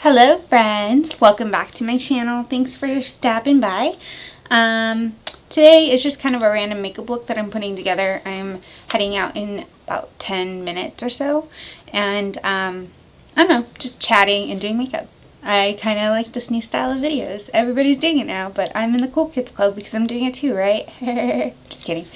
Hello friends, welcome back to my channel. Thanks for stopping by. Today is just kind of a random makeup look that I'm putting together. I'm heading out in about 10 minutes or so, and I don't know, just chatting and doing makeup. I kind of like this new style of videos. Everybody's doing it now, but I'm in the cool kids club because I'm doing it too, right? Just kidding.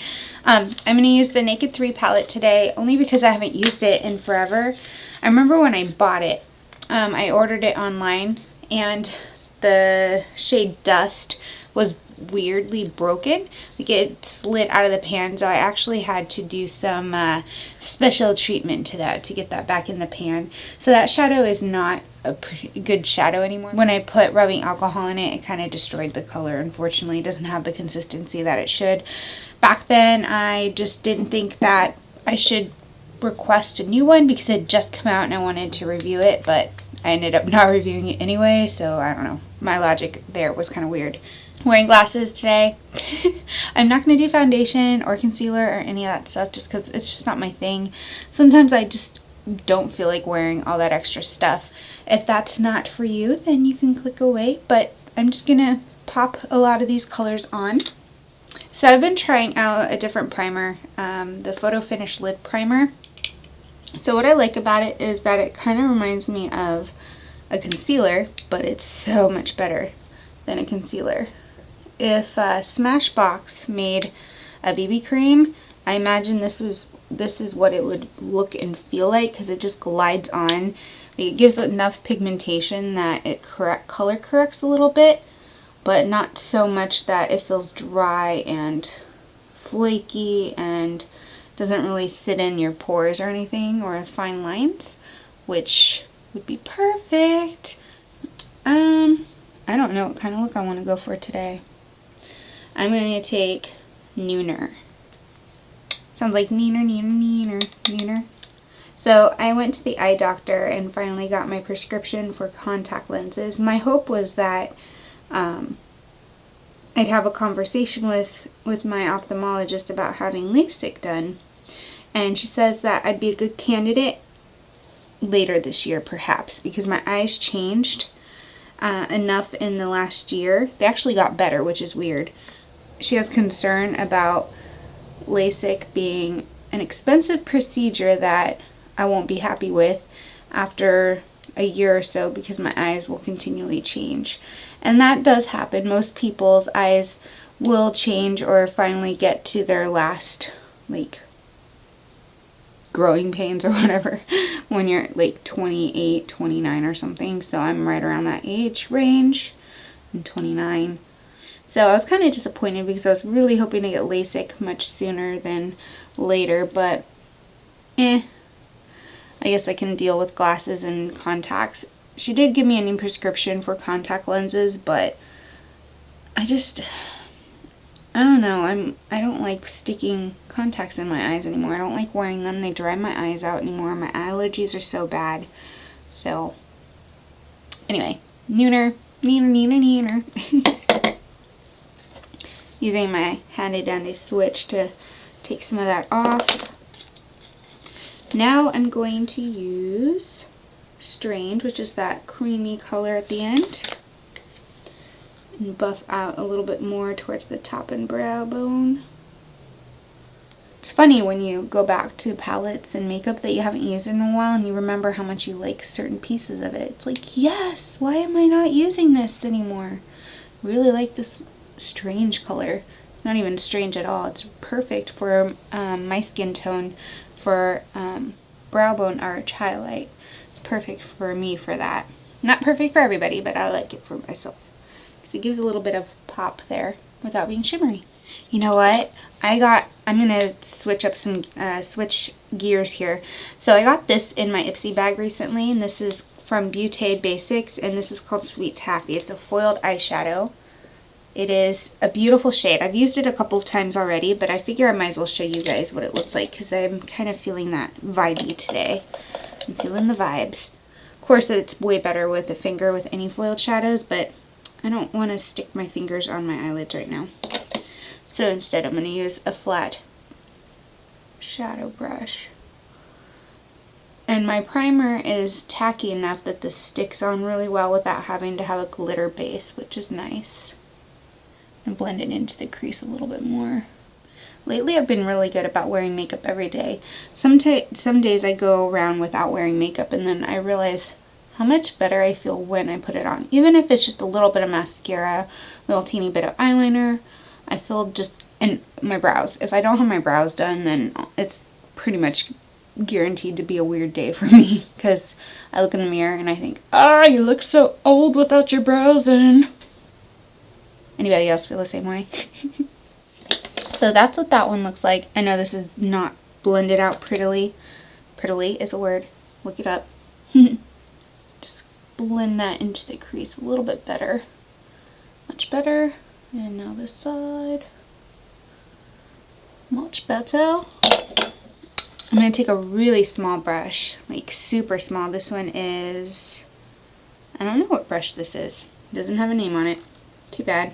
I'm going to use the Naked 3 palette today only because I haven't used it in forever. I remember when I bought it, I ordered it online and the shade Dust was weirdly broken. Like it slid out of the pan, so I actually had to do some special treatment to that to get that back in the pan. So that shadow is not a pretty good shadow anymore. When I put rubbing alcohol in it, it kind of destroyed the color. Unfortunately, it doesn't have the consistency that it should. Back then, I just didn't think that I should request a new one because it had just come out and I wanted to review it, but I ended up not reviewing it anyway, so I don't know. My logic there was kind of weird. Wearing glasses today. I'm not going to do foundation or concealer or any of that stuff just because it's just not my thing. Sometimes I just don't feel like wearing all that extra stuff. If that's not for you, then you can click away, but I'm just going to pop a lot of these colors on. So I've been trying out a different primer, the Photo Finish Lid Primer. So what I like about it is that it kind of reminds me of a concealer, but it's so much better than a concealer. If Smashbox made a BB cream, I imagine this is what it would look and feel like because it just glides on. It gives enough pigmentation that it color corrects a little bit, but not so much that it feels dry and flaky and doesn't really sit in your pores or anything or fine lines, which would be perfect. I don't know what kind of look I want to go for today. I'm going to take Nooner. Sounds like Nooner. So I went to the eye doctor and finally got my prescription for contact lenses. My hope was that I'd have a conversation with my ophthalmologist about having LASIK done. And she says that I'd be a good candidate later this year, perhaps, because my eyes changed enough in the last year. They actually got better, which is weird. She has concern about LASIK being an expensive procedure that I won't be happy with after a year or so because my eyes will continually change. And that does happen. Most people's eyes will change or finally get to their last, like, growing pains or whatever when you're like 28, 29 or something. So I'm right around that age range. I'm 29. So I was kind of disappointed because I was really hoping to get LASIK much sooner than later, but I guess I can deal with glasses and contacts. She did give me a new prescription for contact lenses, but I don't know. I don't like sticking contacts in my eyes anymore. I don't like wearing them. They dry my eyes out anymore. My allergies are so bad. So, anyway, Nooner. Using my handy dandy switch to take some of that off. Now I'm going to use Strange, which is that creamy color at the end, and buff out a little bit more towards the top and brow bone. It's funny when you go back to palettes and makeup that you haven't used in a while and you remember how much you like certain pieces of it. It's like, yes, why am I not using this anymore? Really like this Strange color. Not even strange at all. It's perfect for my skin tone for brow bone arch highlight. It's perfect for me for that. Not perfect for everybody, but I like it for myself. So it gives a little bit of pop there without being shimmery. You know what? I'm gonna switch up some switch gears here. So I got this in my Ipsy bag recently, and this is from Beauté Basics, and this is called Sweet Taffy. It's a foiled eyeshadow. It is a beautiful shade. I've used it a couple of times already, but I figure I might as well show you guys what it looks like because I'm kind of feeling that vibey today. I'm feeling the vibes. Of course, it's way better with a finger with any foiled shadows, but I don't want to stick my fingers on my eyelids right now. So instead, I'm going to use a flat shadow brush. And my primer is tacky enough that this sticks on really well without having to have a glitter base, which is nice. And blend it into the crease a little bit more. Lately I've been really good about wearing makeup every day. Some days I go around without wearing makeup, and then I realize how much better I feel when I put it on. Even if it's just a little bit of mascara, a little teeny bit of eyeliner, I feel just, and my brows. If I don't have my brows done, then it's pretty much guaranteed to be a weird day for me, because I look in the mirror and I think, ah, you look so old without your brows in. Anybody else feel the same way? So that's what that one looks like. I know this is not blended out prettily. Prettily is a word. Look it up. Just blend that into the crease a little bit better. Much better. And now this side. Much better. I'm going to take a really small brush, like super small. This one is, I don't know what brush this is. It doesn't have a name on it. Too bad.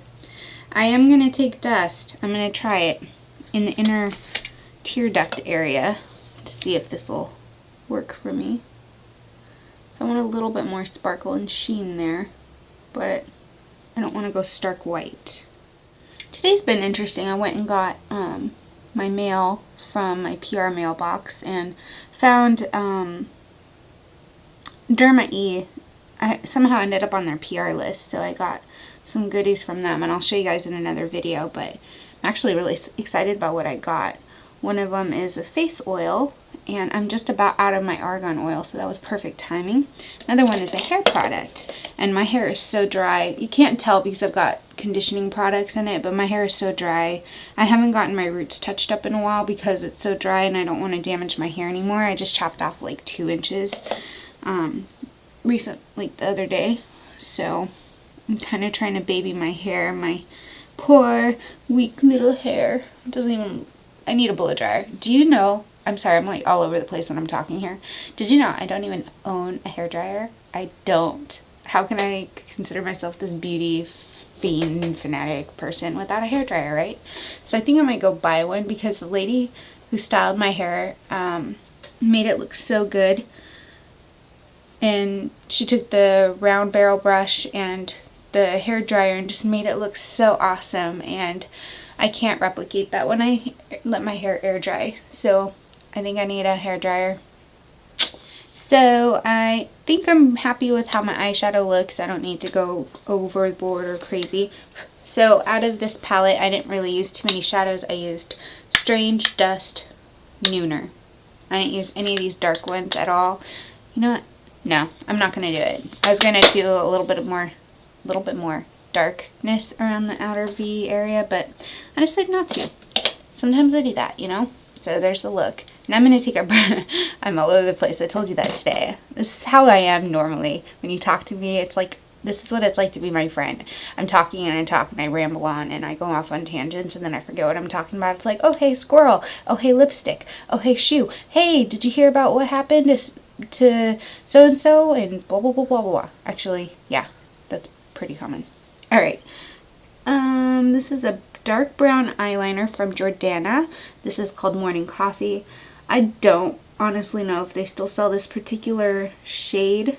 I am going to take dust. I'm going to try it in the inner tear duct area to see if this will work for me. So I want a little bit more sparkle and sheen there, but I don't want to go stark white. Today's been interesting. I went and got my mail from my PR mailbox and found Derma E. I somehow ended up on their PR list, so I got some goodies from them, and I'll show you guys in another video, but I'm actually really excited about what I got. One of them is a face oil, and I'm just about out of my argan oil, so that was perfect timing. Another one is a hair product, and my hair is so dry. You can't tell because I've got conditioning products in it, but my hair is so dry. I haven't gotten my roots touched up in a while because it's so dry and I don't want to damage my hair anymore. I just chopped off like 2 inches like the other day, so I'm kind of trying to baby my hair, my poor weak little hair. It doesn't even, I need a blow dryer. Do you know, I'm sorry, I'm like all over the place when I'm talking here. Did you know I don't even own a hair dryer? I don't. How can I consider myself this beauty fiend fanatic person without a hair dryer, right? So I think I might go buy one because the lady who styled my hair made it look so good. And she took the round barrel brush and the hair dryer and just made it look so awesome, and I can't replicate that when I let my hair air dry. So I think I need a hair dryer. So I think I'm happy with how my eyeshadow looks. I don't need to go overboard or crazy. So out of this palette, I didn't really use too many shadows. I used Strange, Dust, Nooner. I didn't use any of these dark ones at all. You know what? No, I'm not going to do it. I was going to do a little bit more darkness around the outer V area, but I decided not to. Sometimes I do that, you know? So there's the look. And I'm going to take a I'm all over the place. I told you that today. This is how I am normally. When you talk to me, it's like, this is what it's like to be my friend. I'm talking and I talk and I ramble on and I go off on tangents and then I forget what I'm talking about. It's like, oh, hey, squirrel. Oh, hey, lipstick. Oh, hey, shoe. Hey, did you hear about what happened to so-and-so and blah, blah, blah, blah, blah. Actually, yeah, that's pretty common. Alright, this is a dark brown eyeliner from Jordana. This is called Morning Coffee. I don't honestly know if they still sell this particular shade,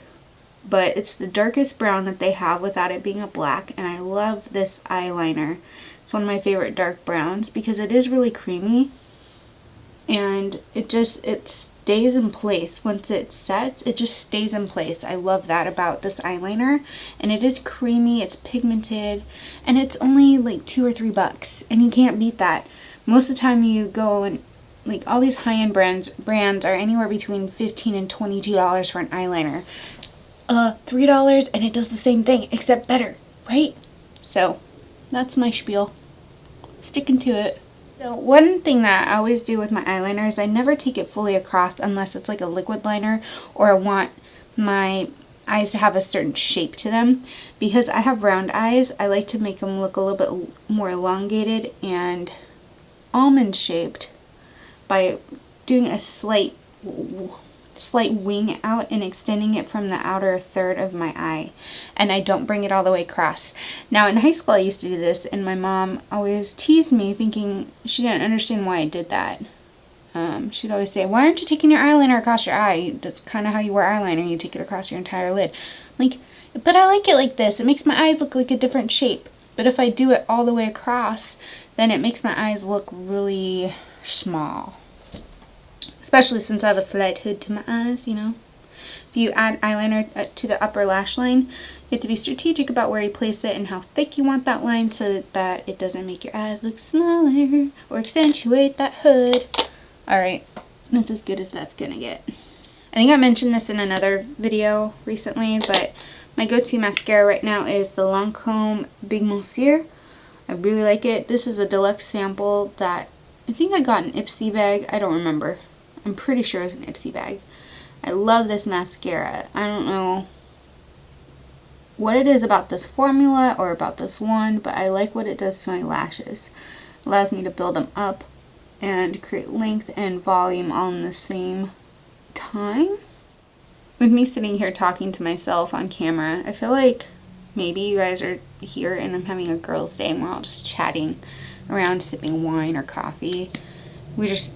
but it's the darkest brown that they have without it being a black, and I love this eyeliner. It's one of my favorite dark browns because it is really creamy, and it stays in place. Once it sets, it just stays in place. I love that about this eyeliner, and it is creamy, it's pigmented, and it's only like $2 or $3, and you can't beat that. Most of the time you go and like all these high-end brands are anywhere between $15 and $22 for an eyeliner. $3 and it does the same thing except better, right? So that's my spiel. Sticking to it. So one thing that I always do with my eyeliner is I never take it fully across unless it's like a liquid liner or I want my eyes to have a certain shape to them. Because I have round eyes, I like to make them look a little bit more elongated and almond shaped by doing a slight wing out and extending it from the outer third of my eye, and I don't bring it all the way across. Now in high school I used to do this, and my mom always teased me thinking she didn't understand why I did that. She'd always say, why aren't you taking your eyeliner across your eye? That's kind of how you wear eyeliner. You take it across your entire lid. Like, but I like it like this. It makes my eyes look like a different shape. But if I do it all the way across, then it makes my eyes look really small. Especially since I have a slight hood to my eyes, you know. If you add eyeliner to the upper lash line, you have to be strategic about where you place it and how thick you want that line so that it doesn't make your eyes look smaller or accentuate that hood. Alright, that's as good as that's gonna get. I think I mentioned this in another video recently, but my go-to mascara right now is the Lancome Big Monsieur. I really like it. This is a deluxe sample that I think I got an Ipsy bag. I don't remember. I'm pretty sure it's an Ipsy bag. I love this mascara. I don't know what it is about this formula or about this one, but I like what it does to my lashes. It allows me to build them up and create length and volume all in the same time. With me sitting here talking to myself on camera, I feel like maybe you guys are here and I'm having a girls' day and we're all just chatting around, sipping wine or coffee. We're just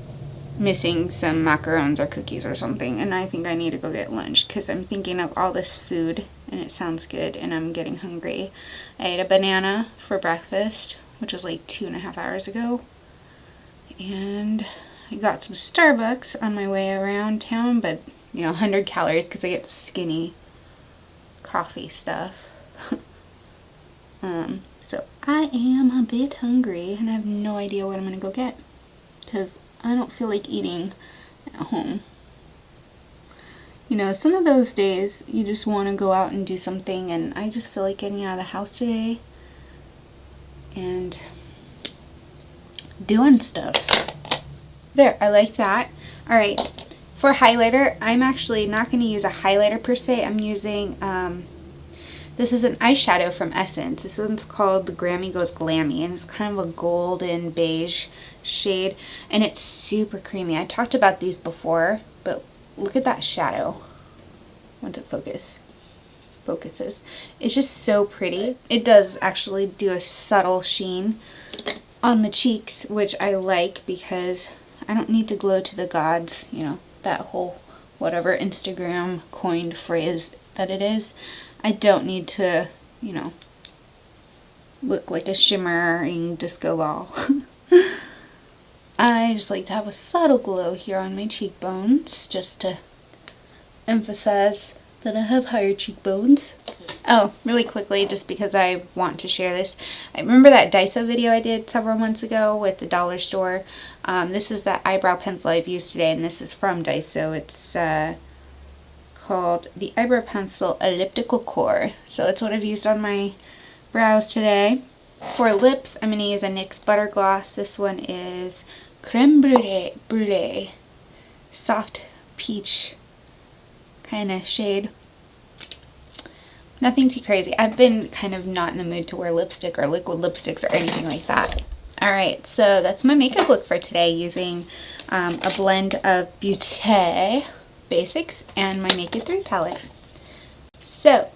missing some macarons or cookies or something, and I think I need to go get lunch because I'm thinking of all this food and it sounds good and I'm getting hungry. I ate a banana for breakfast, which was like 2.5 hours ago, and I got some Starbucks on my way around town, but you know, 100 calories because I get the skinny coffee stuff. So I am a bit hungry and I have no idea what I'm gonna go get because I don't feel like eating at home. You know, some of those days you just want to go out and do something, and I just feel like getting out of the house today and doing stuff. There, I like that. Alright, for highlighter, I'm actually not going to use a highlighter per se. I'm using, this is an eyeshadow from Essence. This one's called the Grammy Goes Glammy, and it's kind of a golden beige shade, and it's super creamy. I talked about these before, but look at that shadow. Once it focuses. It's just so pretty. It does actually do a subtle sheen on the cheeks, which I like because I don't need to glow to the gods, you know, that whole whatever Instagram coined phrase that it is. I don't need to, you know, look like a shimmering disco ball. I just like to have a subtle glow here on my cheekbones just to emphasize that I have higher cheekbones. Oh, really quickly, just because I want to share this. I remember that Daiso video I did several months ago with the dollar store. This is the eyebrow pencil I've used today, and this is from Daiso. It's called the Eyebrow Pencil Elliptical Core. So it's what I've used on my brows today. For lips, I'm going to use a NYX Butter Gloss. This one is Creme Brulee. Soft peach kind of shade. Nothing too crazy. I've been kind of not in the mood to wear lipstick or liquid lipsticks or anything like that. Alright, so that's my makeup look for today, using a blend of Beauté Basics and my Naked 3 palette. So,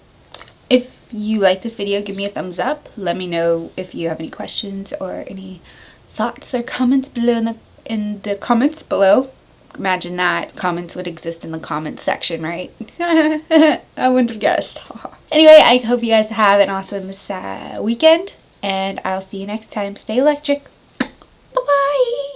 if you like this video, give me a thumbs up. Let me know if you have any questions or any thoughts or comments below in the comments below. Imagine that comments would exist in the comments section, right? I wouldn't have guessed. Anyway, I hope you guys have an awesome weekend, and I'll see you next time. Stay electric. Bye-bye!